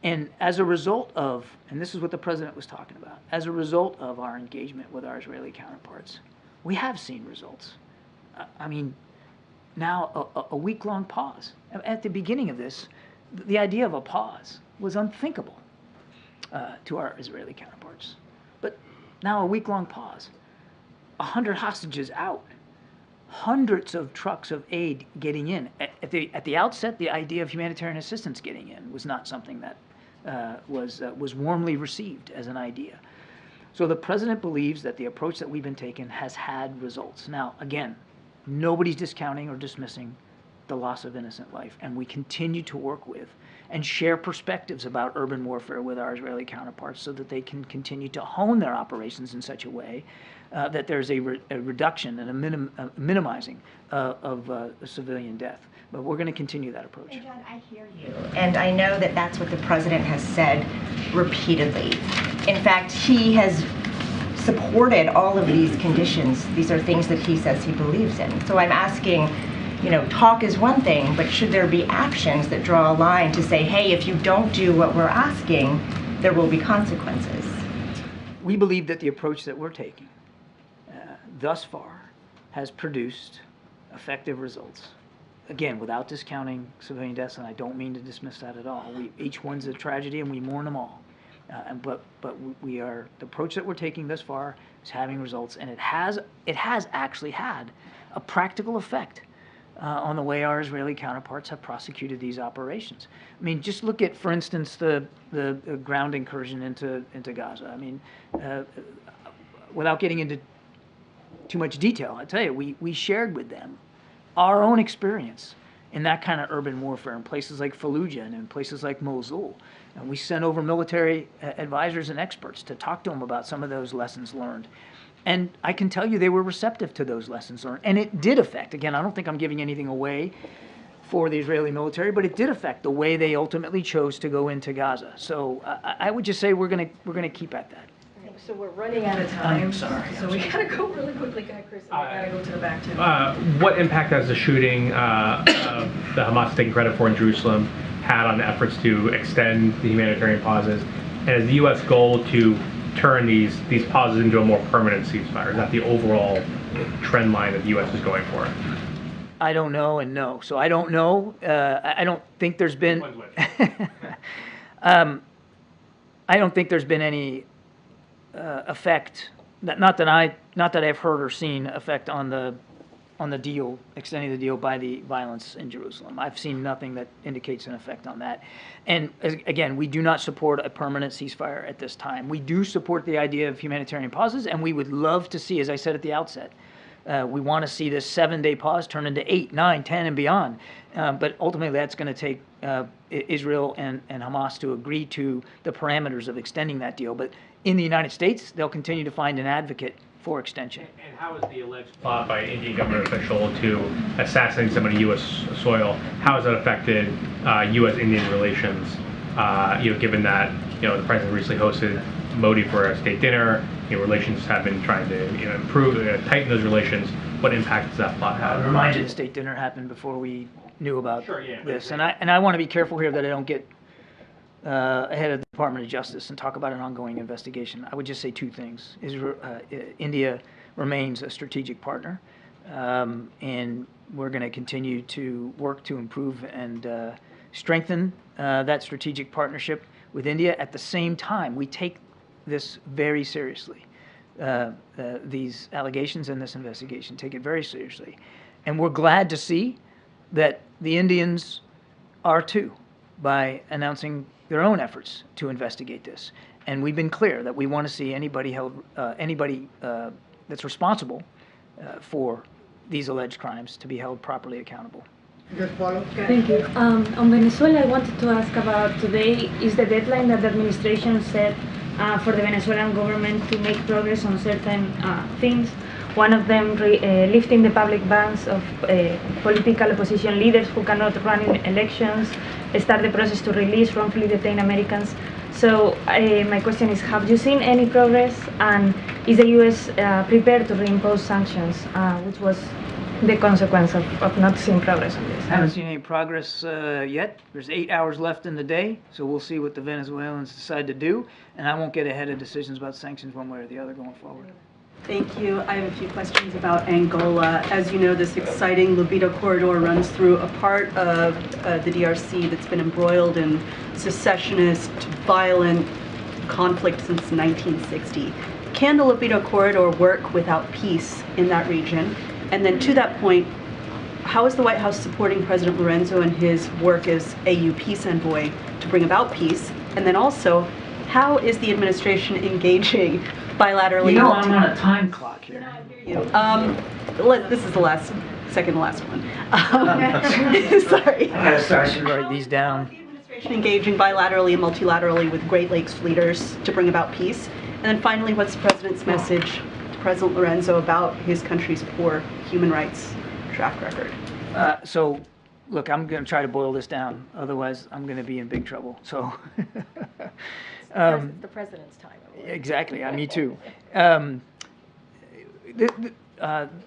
And as a result of, and this is what the president was talking about, as a result of our engagement with our Israeli counterparts, we have seen results. I mean, now a week-long pause. At the beginning of this, the idea of a pause was unthinkable to our Israeli counterparts. But now a week-long pause, 100 hostages out, hundreds of trucks of aid getting in. At the outset, the idea of humanitarian assistance getting in was not something that was warmly received as an idea. So the president believes that the approach that we've been taking has had results. Now, again, nobody's discounting or dismissing the loss of innocent life, and we continue to work with and share perspectives about urban warfare with our Israeli counterparts so that they can continue to hone their operations in such a way that there's a reduction and a minimizing of civilian death. But we're going to continue that approach. Hey, John, I hear you. And I know that that's what the president has said repeatedly. In fact, he has supported all of these conditions. These are things that he says he believes in. So I'm asking, talk is one thing, but should there be actions that draw a line to say, hey, if you don't do what we're asking, there will be consequences? We believe that the approach that we're taking thus far has produced effective results. Again, without discounting civilian deaths, and I don't mean to dismiss that at all. Each one's a tragedy, and we mourn them all. But the approach that we're taking thus far is having results, and it has actually had a practical effect on the way our Israeli counterparts have prosecuted these operations. I mean, just look at, for instance, the ground incursion into Gaza. I mean, without getting into too much detail, I tell you, we shared with them our own experience in that kind of urban warfare in places like Fallujah and in places like Mosul. And we sent over military advisors and experts to talk to them about some of those lessons learned. And I can tell you they were receptive to those lessons learned. And it did affect, again, I don't think I'm giving anything away for the Israeli military, but it did affect the way they ultimately chose to go into Gaza. So I would just say we're gonna keep at that. So we're running out of time. I'm sorry. So we gotta go really quickly, Chris. And we gotta go to the back too. What impact has the shooting the Hamas taking credit for in Jerusalem had on the efforts to extend the humanitarian pauses? And is the U.S. goal to turn these pauses into a more permanent ceasefire? Is that the overall trend line that the U.S. is going for? I don't know and no. So I don't know. I don't think there's been. I don't think there's been any effect. Not that I've heard or seen effect on the deal, extending the deal by the violence in Jerusalem. I've seen nothing that indicates an effect on that. And again, we do not support a permanent ceasefire at this time. We do support the idea of humanitarian pauses, and we would love to see, as I said at the outset, we want to see this 7-day pause turn into 8, 9, 10, and beyond. But ultimately, that's going to take Israel and Hamas to agree to the parameters of extending that deal. But in the United States, they'll continue to find an advocate for extension. And how is the alleged plot by an Indian government official to assassinate somebody on U.S. soil, how has that affected U.S.-Indian relations, given that, the president recently hosted Modi for a state dinner, relations have been trying to improve, tighten those relations. What impact does that plot have? Remind you, the state dinner happened before we knew about this. And I want to be careful here that I don't get ahead of the Department of Justice and talk about an ongoing investigation. I would just say two things. India remains a strategic partner, and we're going to continue to work to improve and strengthen that strategic partnership with India. At the same time, we take this very seriously. These allegations and this investigation, take it very seriously. And we're glad to see that the Indians are too, by announcing their own efforts to investigate this. And we've been clear that we want to see anybody held, that's responsible for these alleged crimes to be held properly accountable. Thank you. On Venezuela, I wanted to ask about today is the deadline that the administration set for the Venezuelan government to make progress on certain things. One of them lifting the public bans of political opposition leaders who cannot run in elections, start the process to release wrongfully detained Americans. So my question is, have you seen any progress, and is the U.S. prepared to reimpose sanctions, which was the consequence of not seeing progress on this? I haven't seen any progress yet. There's 8 hours left in the day, so we'll see what the Venezuelans decide to do, and I won't get ahead of decisions about sanctions one way or the other going forward. Thank you. I have a few questions about Angola. As you know, this exciting libido corridor runs through a part of the DRC that's been embroiled in secessionist, violent conflict since 1960. Can the libido corridor work without peace in that region? And then to that point, how is the White House supporting President Lorenzo in his work as AU peace envoy to bring about peace? And then also, how is the administration engaging bilaterally? You know, I'm on a time clock here. This is the second to last one. Sorry. I should write these down. The administration engaging bilaterally and multilaterally with Great Lakes leaders to bring about peace. And then finally, what's the president's message to President Lorenzo about his country's poor human rights track record? So, look, I'm going to try to boil this down. Otherwise, I'm going to be in big trouble. So, the president's time. Exactly. Me too.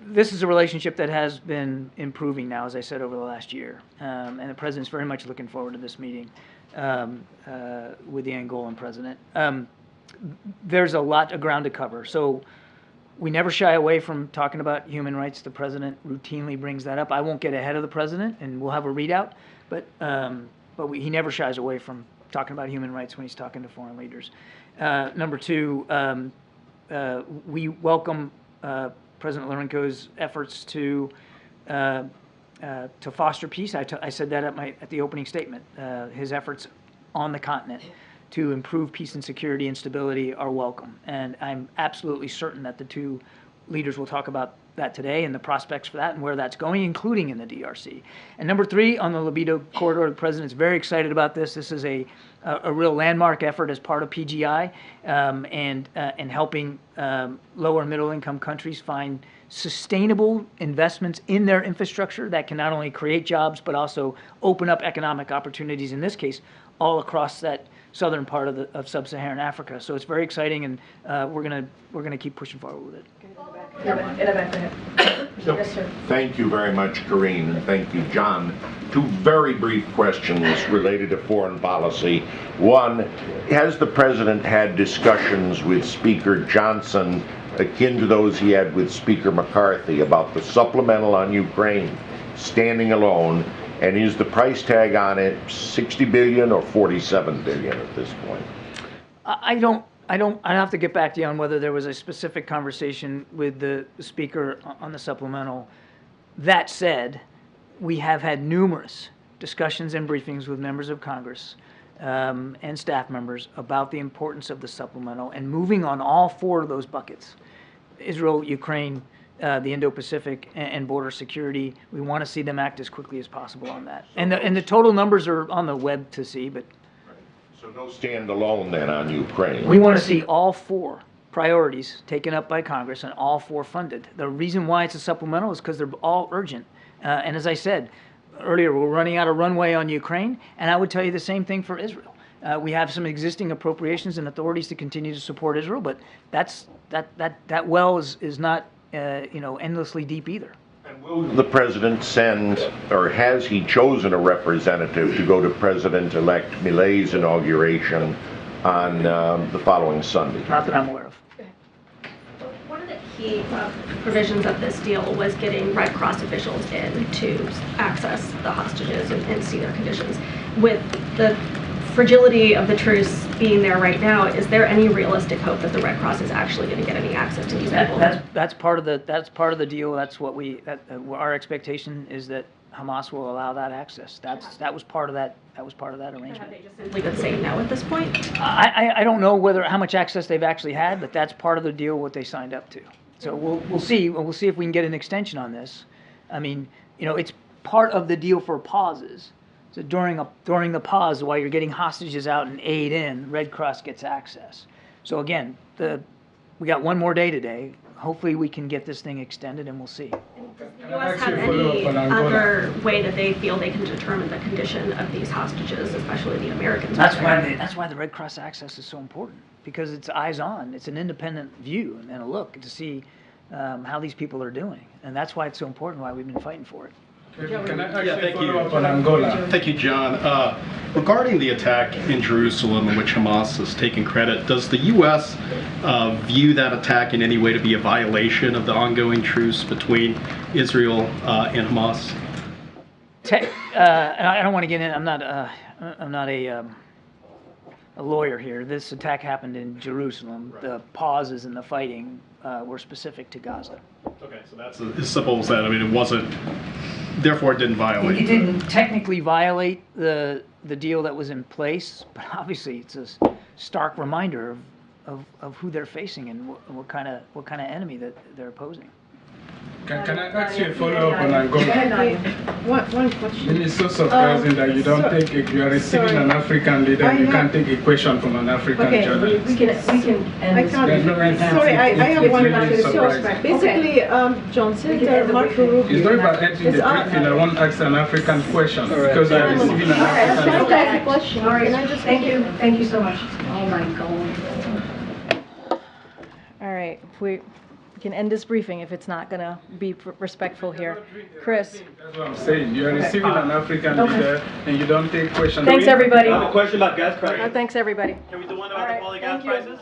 This is a relationship that has been improving now, as I said, over the last year. And the president's very much looking forward to this meeting with the Angolan president. There's a lot of ground to cover. So we never shy away from talking about human rights. The president routinely brings that up. I won't get ahead of the president, and we'll have a readout. But he never shies away from talking about human rights when he's talking to foreign leaders. Number two, we welcome President Lorenzo's efforts to foster peace. I said that at the opening statement. His efforts on the continent to improve peace and security and stability are welcome. And I'm absolutely certain that the two leaders will talk about that today and the prospects for that and where that's going, including in the DRC. And number three, on the libido corridor, the president's very excited about this. This is a real landmark effort as part of PGI and helping lower and middle income countries find sustainable investments in their infrastructure that can not only create jobs but also open up economic opportunities, in this case, all across that southern part of sub-Saharan Africa. So it's very exciting, and we're gonna keep pushing forward with it. Yes, sir. Thank you very much, Karine, and thank you, John. Two very brief questions related to foreign policy. One, has the president had discussions with Speaker Johnson akin to those he had with Speaker McCarthy about the supplemental on Ukraine standing alone? And is the price tag on it 60 billion or 47 billion at this point? I'd have to get back to you on whether there was a specific conversation with the speaker on the supplemental. That said, we have had numerous discussions and briefings with members of Congress and staff members about the importance of the supplemental and moving on all four of those buckets: Israel, Ukraine, the Indo-Pacific, and border security. We want to see them act as quickly as possible on that. And the total numbers are on the web to see, but. So no standalone then on Ukraine? We want to see all four priorities taken up by Congress and all four funded. The reason why it's a supplemental is because they're all urgent. And as I said earlier, we're running out of runway on Ukraine, and I would tell you the same thing for Israel. We have some existing appropriations and authorities to continue to support Israel, but that well is not endlessly deep either. And will the president send, or has he chosen a representative to go to President-elect Milei's inauguration on the following Sunday? Not that I'm aware of. One of the key provisions of this deal was getting Red Cross officials in to access the hostages and see their conditions. With the fragility of the truce being there right now, is there any realistic hope that the Red Cross is actually going to get any access to these people? That's part of the deal. That's what our expectation is, that Hamas will allow that access. That was part of that arrangement. Have they just simply been saying no at this point? I don't know how much access they've actually had, but that's part of the deal, what they signed up to. So we'll see. We'll see if we can get an extension on this. I mean, it's part of the deal for pauses. So during the pause, while you're getting hostages out and aid in, Red Cross gets access. So again, we got one more day today. Hopefully we can get this thing extended, and we'll see. Does the U.S. have any other way that they feel they can determine the condition of these hostages, especially the Americans? That's why the Red Cross access is so important, because it's eyes on. It's an independent view and a look to see how these people are doing, and that's why it's so important. Why we've been fighting for it. Can I actually follow up on Angola? Thank you, John. Regarding the attack in Jerusalem, in which Hamas has taken credit, does the U.S. View that attack in any way to be a violation of the ongoing truce between Israel and Hamas? I don't want to get in. I'm not a lawyer here. This attack happened in Jerusalem. The pauses in the fighting were specific to Gaza. Okay, so that's as simple as that. I mean, it wasn't. Therefore, it didn't violate. It didn't technically violate the deal that was in place, but obviously it's a stark reminder of who they're facing and what kind of enemy that they're opposing. Can I ask you a follow-up on Angola? One question. It is so surprising that you don't you are receiving an African leader, you can't take a question from an African journalist. We can end this. Sorry, I have one question. Basically, John said Marco Rubio. It's not about ending the briefing, I want to ask an African question, because I am receiving an African leader. Question. All right, thank you so much. Oh my God. All right, we can end this briefing if it's not going to be respectful here. Chris. That's what I'm saying. You're receiving an African leader and you don't take questions. Thanks, everybody. I have a question about gas prices. Thanks, everybody. Can we do one about the falling gas prices?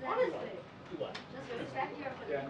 What is it? Just respect your